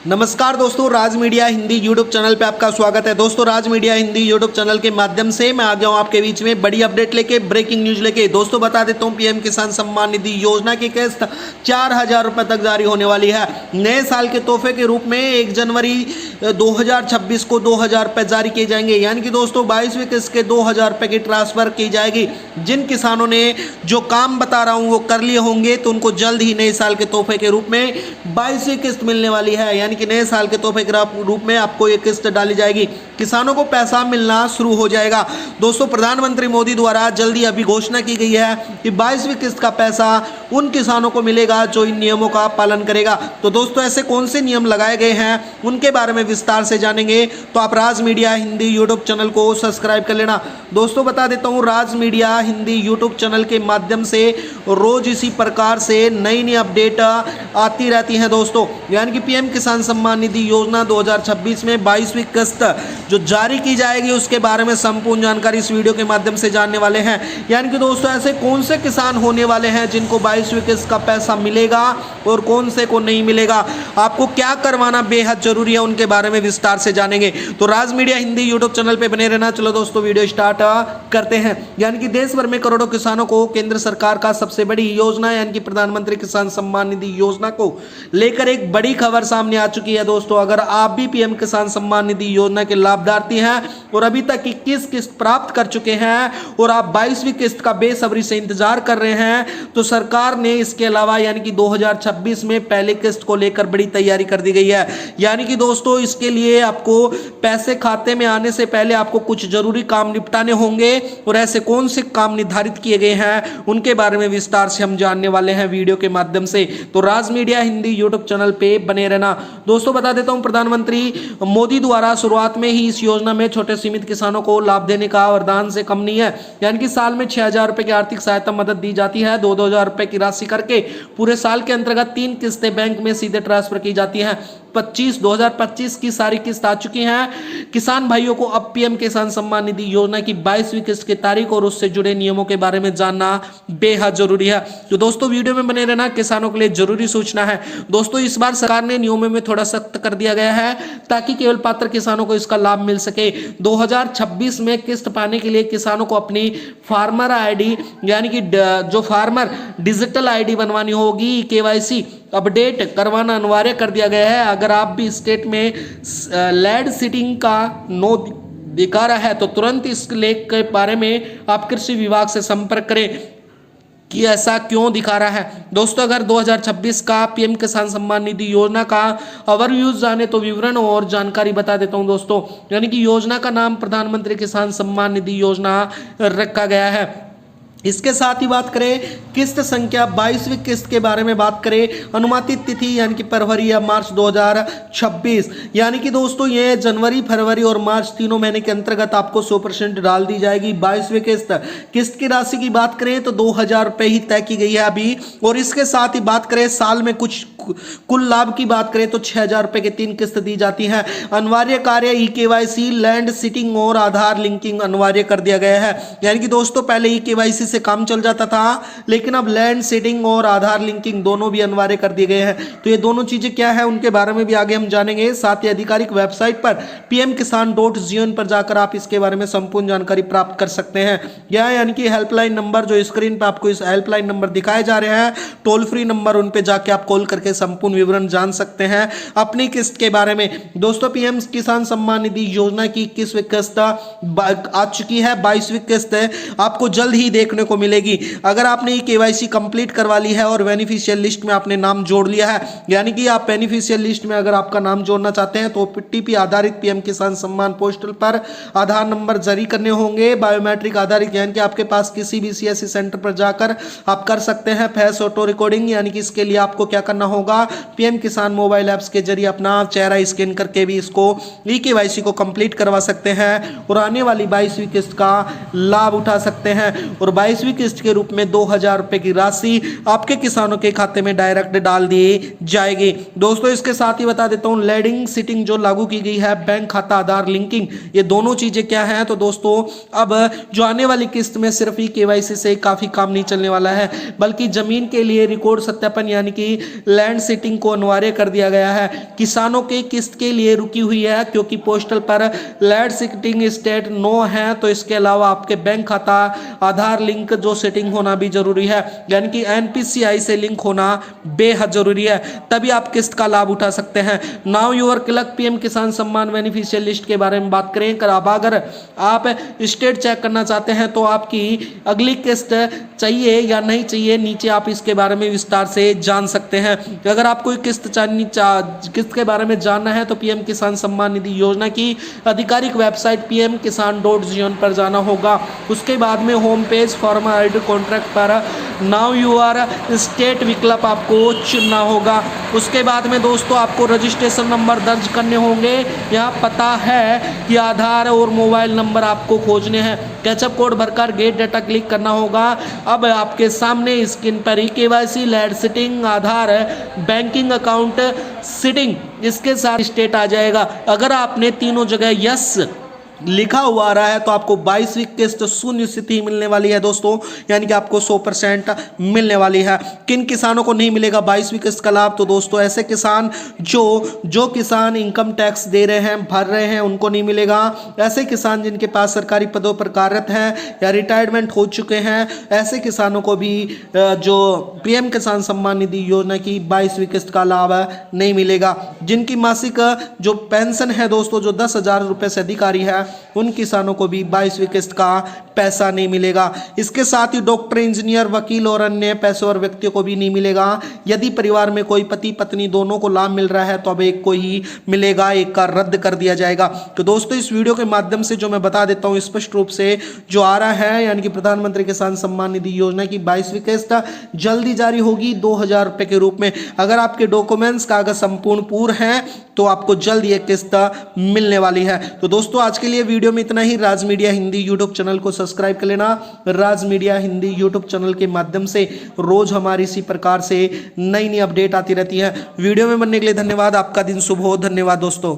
नमस्कार दोस्तों, राज media Hindi YouTube channel पे आपका स्वागत है। दोस्तों, राज मीडिया हिंदी यूट्यूब चैनल के माध्यम से मैं आ गया हूं आपके बीच में बड़ी अपडेट लेके, ब्रेकिंग न्यूज लेके। दोस्तों, बता देता हूं पीएम किसान सम्मान निधि योजना की किस्त 4,000 रुपए तक जारी होने वाली है। नए साल के तोहफे के रूप में 1 जनवरी 2026 को 2,000 रुपए जारी किए जाएंगे। यानी कि दोस्तों 22वीं किस्त के 2,000 रुपए की ट्रांसफर की जाएगी। जिन किसानों ने जो काम बता रहा हूं वो कर लिए होंगे तो उनको जल्द ही नए साल के तोहफे के रूप में 22वीं किस्त मिलने वाली है। यानी कि नए साल के तोहफे के रूप में आपको ये किस्त डाली जाएगी। किसानों को पैसा मिलना शुरू हो जाएगा। दोस्तों, प्रधानमंत्री मोदी द्वारा जल्दी अभी घोषणा की गई है कि 22वीं किस्त का पैसा उन किसानों को मिलेगा जो इन नियमों का पालन करेगा। तो दोस्तों, ऐसे कौन से नियम लगाए गए हैं उनके बारे में विस्तार से जानेंगे, तो आप राज मीडिया हिंदी यूट्यूब चैनल को सब्सक्राइब कर लेना। दोस्तों, बता देता हूं राज मीडिया हिंदी यूट्यूब चैनल के माध्यम से रोज इसी प्रकार से नई नई अपडेट आती रहती हैं। दोस्तों, यानी कि पीएम किसान सम्मान निधि योजना 2026 में 22वीं किस्त जो जारी की जाएगी उसके बारे में संपूर्ण जानकारी इस वीडियो के माध्यम से जानने वाले हैं। यानी कि दोस्तों, ऐसे कौन से किसान होने वाले हैं जिनको 22वीं किस्त का पैसा मिलेगा और कौन से को नहीं मिलेगा, आपको क्या करवाना बेहद जरूरी है, उनके बारे में विस्तार से जानेंगे। तो राज मीडिया हिंदी यूट्यूब चैनल पर बने रहना। चलो दोस्तों, वीडियो स्टार्ट करते हैं। यानी कि देश भर में करोड़ों किसानों को केंद्र सरकार का सबसे बड़ी योजना यानी कि प्रधानमंत्री किसान सम्मान निधि योजना को लेकर एक बड़ी खबर सामने आ चुकी है। दोस्तों, अगर आप भी पीएम किसान सम्मान निधि योजना के लाभार्थी हैं और अभी तक 21 किस्त प्राप्त कर चुके हैं और आप 22वीं किस्त का बेसब्री से इंतजार कर रहे हैं, तो सरकार ने इसके अलावा यानी कि 2026 में पहले किस्त को लेकर बड़ी तैयारी कर दी गई है। यानी कि दोस्तों, इसके लिए आपको पैसे खाते में आने से पहले आपको कुछ जरूरी काम निपटाने होंगे और ऐसे कौन से काम निर्धारित किए गए हैं उनके बारे में विस्तार से हम जानने वाले हैं वीडियो के माध्यम से। तो राज मीडिया हिंदी यूट्यूब चैनल पे बने रहना। दोस्तों, बता देता हूं प्रधानमंत्री मोदी द्वारा शुरुआत में ही इस योजना में छोटे सीमित किसानों को लाभ देने का वरदान से कम नहीं है। यानी कि साल में 6,000 रुपए की आर्थिक सहायता मदद दी जाती है। 2,000 रुपए की राशि करके पूरे साल के अंतर्गत 3 किस्तें बैंक में सीधे ट्रांसफर की जाती हैं। 2025 की सारी किस्त आ चुकी हैं। किसान भाइयों को अब पीएम किसान सम्मान निधि योजना की 22वीं किस्त की तारीख और उससे जुड़े नियमों के बारे में जानना बेहद जरूरी है। तो दोस्तों, वीडियो में बने रहना, किसानों के लिए जरूरी सूचना है। दोस्तों, इस बार सरकार ने नियमों में थोड़ा सख्त कर दिया गया है ताकि केवल पात्र किसानों को इसका लाभ मिल सके। 2026 में किस्त पाने के लिए किसानों को अपनी फार्मर आईडी यानी कि जो फार्मर डिजिटल आईडी बनवानी होगी, केवाईसी अपडेट करवाना अनिवार्य कर दिया गया है। अगर आप भी स्टेट में लैंड सीडिंग का नो दिखा रहा है तो तुरंत इस लेख के बारे में आप कृषि विभाग से संपर्क करें कि ऐसा क्यों दिखा रहा है। दोस्तों, अगर 2026 का पीएम किसान सम्मान निधि योजना का ओवरव्यू जाने तो विवरण और जानकारी बता देता हूं। दोस्तों, यानी कि योजना का नाम प्रधानमंत्री किसान सम्मान निधि योजना रखा गया है। इसके साथ ही बात करें किस्त संख्या 22वीं किस्त के बारे में बात करें, अनुमानित तिथि यानी कि फरवरी या मार्च 2026। यानी कि दोस्तों, ये जनवरी, फरवरी और मार्च तीनों महीने के अंतर्गत आपको 100% डाल दी जाएगी 22वीं किस्त। किस्त की राशि की बात करें तो 2,000 रुपए ही तय की गई है अभी। और इसके साथ ही बात करें साल में कुल लाभ की बात करें तो 6,000 रुपए की 3 किस्त दी जाती है। अनिवार्य कार्य ई-केवाईसी, लैंड सीडिंग और आधार लिंकिंग अनिवार्य कर दिया गया है। यानी कि दोस्तों, पहले ई-केवाईसी से काम चल जाता था, लेकिन अब लैंड सीडिंग और आधार लिंकिंग दोनों भी अनिवार्य कर दिए गए हैं। तो ये दोनों चीजें क्या है उनके बारे में भी आगे हम जानेंगे। साथ ही आधिकारिक वेबसाइट पर pmkisan.gov पर जाकर आप इसके बारे में संपूर्ण जानकारी प्राप्त कर सकते हैं। यह यानी कि हेल्पलाइन नंबर जो स्क्रीन पर आपको इस हेल्पलाइन नंबर दिखाए जा रहे हैं, टोल फ्री नंबर, उन पे जाके आप कॉल करके संपूर्ण विवरण जान सकते हैं अपनी किस्त के बारे में। दोस्तों, पीएम किसान सम्मान निधि योजना की 21वीं किस्त आ चुकी है। 22वीं किस्त आपको जल्द ही देखने को मिलेगी। अगर आपने केवाईसी कंप्लीट करवा ली है और बेनिफिशियल लिस्ट में आपने नाम जोड़ लिया है, यानी कि आप बेनिफिशियल लिस्ट में अगर आपका नाम जोड़ना चाहते हैं तो टीपी आधारित पीएम किसान सम्मान पोर्टल पर आधार नंबर जारी करने होंगे। बायोमेट्रिक आधारित यानी कि आपके पास किसी भी सीएससी सेंटर पर जाकर आप कर सकते हैं फेस ऑटो रिकॉर्डिंग। यानी कि इसके लिए आपको क्या करना होगा, पीएम किसान मोबाइल ऐप्स के जरिए अपना चेहरा स्कैन करके भी इसको ई-केवाईसी को कंप्लीट करवा सकते हैं और आने वाली 22वीं किस्त का लाभ उठा सकते हैं। और 22वीं किस्त के रूप में 2,000 रुपए की राशि आपके किसानों के खाते में डायरेक्ट डाल दी जाएगी। दोस्तों इसके साथ ही बता देता हूं लैंडिंग सीटिंग जो लागू की गई है, बैंक खाता आधार लिंकिंग, ये दोनों चीजें क्या हैं। तो दोस्तों अब जो आने वाली किस्त में सिर्फ ही केवाईसी से काफी काम नहीं चलने वाला है, बल्कि जमीन के लिए रिकॉर्ड सत्यापन यानी कि लैंड सीटिंग को अनिवार्य कर दिया गया है। किसानों के किस्त के लिए रुकी हुई है क्योंकि पोस्टल पर लैंड सीटिंग स्टेट नो है। तो इसके अलावा आपके बैंक खाता आधार लिंक जो सेटिंग होना भी जरूरी है, यानी कि एनपीसीआई से लिंक होना बेहद जरूरी है, तभी आप किस्त का लाभ उठा सकते हैं। नाउ यूर क्लिक पीएम किसान सम्मान बेनिफिशियल लिस्ट के बारे में बात करें। अब अगर आप स्टेट चेक करना चाहते हैं तो आपकी अगली किस्त चाहिए या नहीं चाहिए, नीचे आप इसके बारे में विस्तार से जान सकते हैं। अगर आपको किस्त किस्त के बारे में जानना है तो पीएम किसान सम्मान निधि योजना की आधिकारिक वेबसाइट pmkisan.gov पर जाना होगा। उसके बाद में होम पेज फॉर्मर कॉन्ट्रैक्ट पर नाउ यूर स्टेट विकल्प आपको चुनना होगा। उसके बाद में दोस्तों आपको रजिस्ट्रेशन नंबर दर्ज करने होंगे। यहाँ पता है कि आधार और मोबाइल नंबर आपको खोजने हैं। कैचअप कोड भरकर गेट डाटा क्लिक करना होगा। अब आपके सामने स्क्रीन पर ही केवाईसी, लैंड सीटिंग, आधार, बैंकिंग अकाउंट सीटिंग, इसके साथ स्टेट आ जाएगा। अगर आपने तीनों जगह यस लिखा हुआ आ रहा है तो आपको 22वीं किस्त सुनिश्चित ही मिलने वाली है दोस्तों, यानी कि आपको 100% मिलने वाली है। किन किसानों को नहीं मिलेगा 22वीं किस्त का लाभ? तो दोस्तों ऐसे किसान जो किसान इनकम टैक्स दे रहे हैं, भर रहे हैं, उनको नहीं मिलेगा। ऐसे किसान जिनके पास सरकारी पदों पर कार्यरत हैं या रिटायरमेंट हो चुके हैं, ऐसे किसानों को भी जो पीएम किसान सम्मान निधि योजना की 22वीं किस्त का लाभ नहीं मिलेगा। जिनकी मासिक जो पेंशन है दोस्तों, जो 10,000 रुपये से अधिक आ रही है, उन किसानों को भी 22वीं किस्त का पैसा नहीं मिलेगा। इसके साथ ही डॉक्टर, इंजीनियर, वकील और अन्य पेशेवर व्यक्तियों को भी नहीं मिलेगा। यदि परिवार में कोई पति पत्नी दोनों को लाभ मिल रहा है तो अब एक को ही मिलेगा, एक का रद्द कर दिया जाएगा। तो दोस्तों इस वीडियो के माध्यम से जो मैं बता देता हूं स्पष्ट रूप से जो आ रहा है, यानी कि प्रधानमंत्री किसान सम्मान निधि योजना की 22वीं किस्त जल्दी जारी होगी 2,000 रुपए के रूप में। अगर आपके डॉक्यूमेंट्स कागज संपूर्ण पूर्ण हैं तो आपको जल्द ये किस्त मिलने वाली है। तो दोस्तों आज के लिए वीडियो में इतना ही। राज मीडिया हिंदी यूट्यूब चैनल को सब्सक्राइब कर लेना। राज मीडिया हिंदी यूट्यूब चैनल के माध्यम से रोज हमारी इसी प्रकार से नई नई अपडेट आती रहती है। वीडियो में बनने के लिए धन्यवाद। आपका दिन शुभ हो। धन्यवाद दोस्तों।